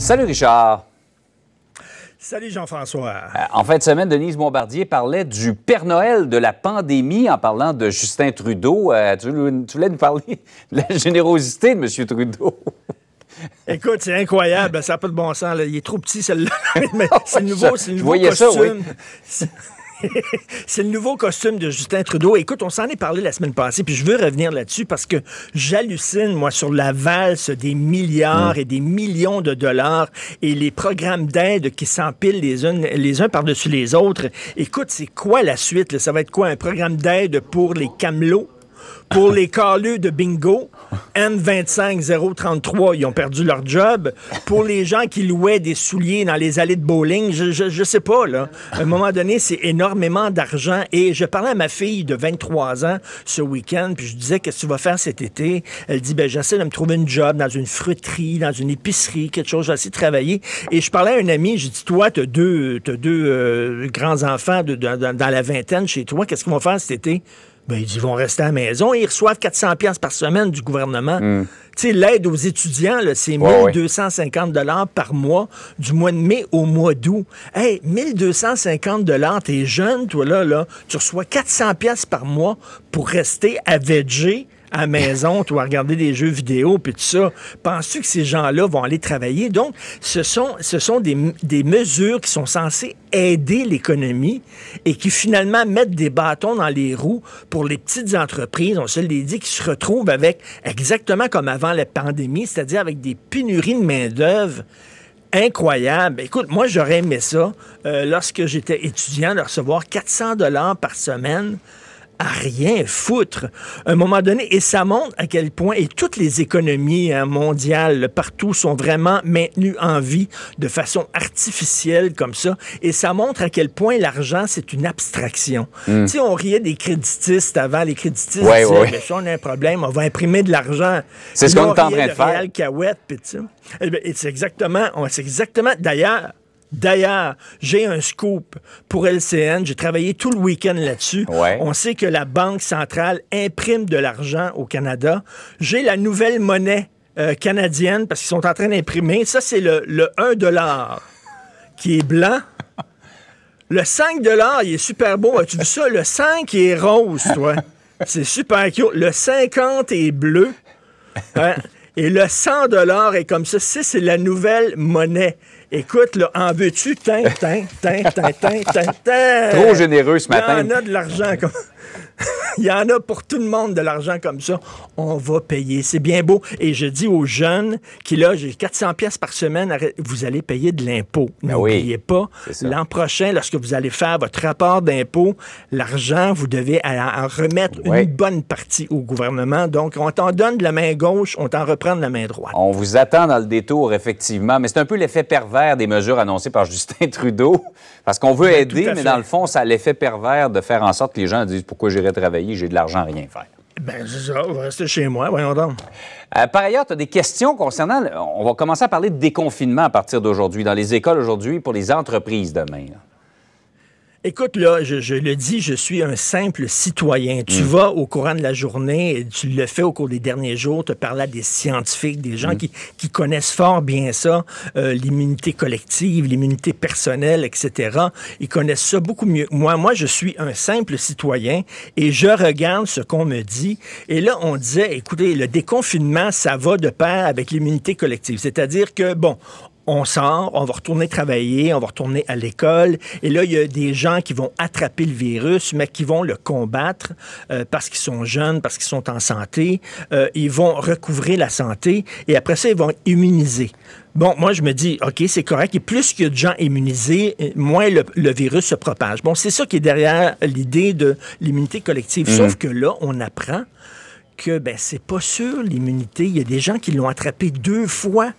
Salut Richard. Salut Jean-François. En fin de semaine, Denise Bombardier parlait du Père Noël de la pandémie en parlant de Justin Trudeau. Tu voulais nous parler de la générosité de M. Trudeau. Écoute, c'est incroyable, ça n'a pas de bon sens. Là. Il est trop petit, celle-là. Mais c'est le nouveau, costume. Ça, oui. C'est le nouveau costume de Justin Trudeau. Écoute, on s'en est parlé la semaine passée, puis je veux revenir là-dessus parce que j'hallucine, moi, sur la valse des milliards et des millions de dollars et les programmes d'aide qui s'empilent les uns par-dessus les autres. Écoute, c'est quoi la suite? Là? Ça va être quoi? Un programme d'aide pour les camelots? Pour les caleux de bingo, N25033, ils ont perdu leur job. Pour les gens qui louaient des souliers dans les allées de bowling, je sais pas, là. À un moment donné, c'est énormément d'argent. Et je parlais à ma fille de 23 ans ce week-end, puis je disais, qu'est-ce que tu vas faire cet été? Elle dit, j'essaie de me trouver une job dans une fruiterie, dans une épicerie, quelque chose, j'essaie de travailler. Et je parlais à un ami, j'ai dit, toi, t'as deux grands-enfants dans la vingtaine chez toi, qu'est-ce qu'ils vont faire cet été? Ils vont rester à la maison et ils reçoivent 400$ par semaine du gouvernement. Tu sais, l'aide aux étudiants, là, c'est 1250 $ par mois, du mois de mai au mois d'août. Hey, 1250 $, t'es jeune, toi, là, tu reçois 400$ par mois pour rester à veger à la maison, toi, regarder des jeux vidéo, puis tout ça. Penses-tu que ces gens-là vont aller travailler? Donc, ce sont des mesures qui sont censées aider l'économie et qui, finalement, mettent des bâtons dans les roues pour les petites entreprises, on se l'a dit, qui se retrouvent avec, exactement comme avant la pandémie, c'est-à-dire avec des pénuries de main-d'œuvre incroyables. Écoute, moi, j'aurais aimé ça, lorsque j'étais étudiant, de recevoir 400 $ par semaine à rien foutre. À un moment donné, et ça montre à quel point, et toutes les économies mondiales, partout, sont vraiment maintenues en vie de façon artificielle comme ça, et ça montre à quel point l'argent, c'est une abstraction. Tu sais, on riait des créditistes avant, les créditistes disaient, mais si on a un problème, on va imprimer de l'argent. C'est ce qu'on est en train de faire. C'est exactement, D'ailleurs, j'ai un scoop pour LCN. J'ai travaillé tout le week-end là-dessus. Ouais. On sait que la Banque centrale imprime de l'argent au Canada. J'ai la nouvelle monnaie canadienne parce qu'ils sont en train d'imprimer. Ça, c'est le 1$ qui est blanc. Le 5$, il est super beau. As-tu vu ça? Le 5, il est rose, toi. C'est super cute. Le 50 est bleu. Hein? Et le 100$ est comme ça. C'est la nouvelle monnaie. Écoute, là, en veux-tu? Trop généreux ce matin. Il y en a de l'argent comme... Il y en a pour tout le monde de l'argent comme ça. On va payer. C'est bien beau. Et je dis aux jeunes qui, là, j'ai 400$ par semaine, vous allez payer de l'impôt. N'oubliez pas, l'an prochain, lorsque vous allez faire votre rapport d'impôt, l'argent, vous devez en remettre une bonne partie au gouvernement. Donc, on t'en donne de la main gauche, on t'en reprend de la main droite. On vous attend dans le détour, effectivement. Mais c'est un peu l'effet pervers des mesures annoncées par Justin Trudeau. Parce qu'on veut aider, mais dans le fond, ça a l'effet pervers de faire en sorte que les gens disent « Pourquoi j'irais travailler? J'ai de l'argent à rien faire. » C'est ça. On va rester chez moi. Voyons donc. Par ailleurs, tu as des questions concernant... On va commencer à parler de déconfinement à partir d'aujourd'hui, dans les écoles aujourd'hui, pour les entreprises demain. Écoute, là, je le dis, je suis un simple citoyen. Tu vas au courant de la journée, tu le fais au cours des derniers jours, te parler à des scientifiques, des gens qui connaissent fort bien ça, l'immunité collective, l'immunité personnelle, etc. Ils connaissent ça beaucoup mieux que moi. Moi, je suis un simple citoyen et je regarde ce qu'on me dit. Et là, on disait, écoutez, le déconfinement, ça va de pair avec l'immunité collective. C'est-à-dire que, bon, on sort, on va retourner travailler, on va retourner à l'école. Et là, il y a des gens qui vont attraper le virus, mais qui vont le combattre parce qu'ils sont jeunes, parce qu'ils sont en santé. Ils vont recouvrer la santé et après ça, ils vont immuniser. Bon, moi, je me dis, OK, c'est correct. Et plus il y a de gens immunisés, moins le virus se propage. Bon, c'est ça qui est derrière l'idée de l'immunité collective. Sauf que là, on apprend que, c'est pas sûr, l'immunité. Il y a des gens qui l'ont attrapé 2 fois.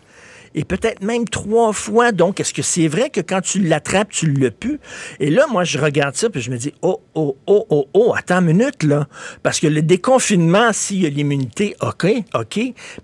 Et peut-être même 3 fois. Donc, est-ce que c'est vrai que quand tu l'attrapes, tu l'as pu? Et là, moi, je regarde ça, puis je me dis, attends une minute, là. Parce que le déconfinement, s'il y a l'immunité, OK,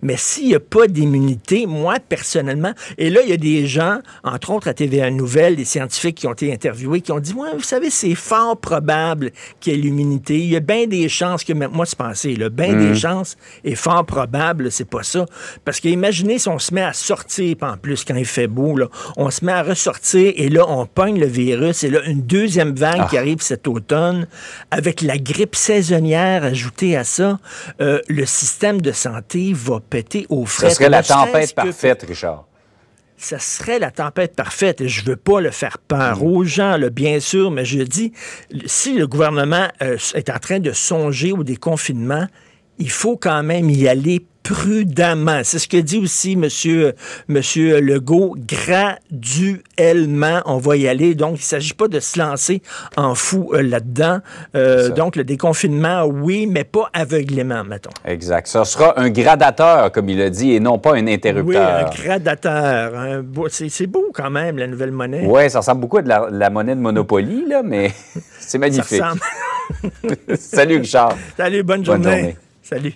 mais s'il n'y a pas d'immunité, moi, personnellement, et là, il y a des gens, entre autres à TVA Nouvelles, des scientifiques qui ont été interviewés, qui ont dit, ouais, vous savez, c'est fort probable qu'il y ait l'immunité. Il y a bien des chances que, même moi, c'est pensé, là, bien des chances, et fort probable, c'est pas ça. Parce que imaginez si on se met à sortir ressortir, puis en plus, quand il fait beau, là, on se met à ressortir, et là, on pogne le virus, et là, une deuxième vague qui arrive cet automne, avec la grippe saisonnière ajoutée à ça, le système de santé va péter aux frettes. Ce serait la tempête parfaite, Richard. Ça serait la tempête parfaite. Je veux pas le faire peur aux gens, là, bien sûr, mais je dis, si le gouvernement est en train de songer au déconfinement, il faut quand même y aller prudemment. C'est ce que dit aussi Monsieur Legault, graduellement, on va y aller. Donc, il ne s'agit pas de se lancer en fou là-dedans. Donc, le déconfinement, oui, mais pas aveuglément, mettons. Exact. Ça sera un gradateur, comme il a dit, et non pas un interrupteur. Oui, un gradateur. C'est beau quand même, la nouvelle monnaie. Oui, ça ressemble beaucoup à de la monnaie de Monopoly, là, mais c'est magnifique. Ça ressemble. Salut, Richard. Salut, bonne journée. Salut.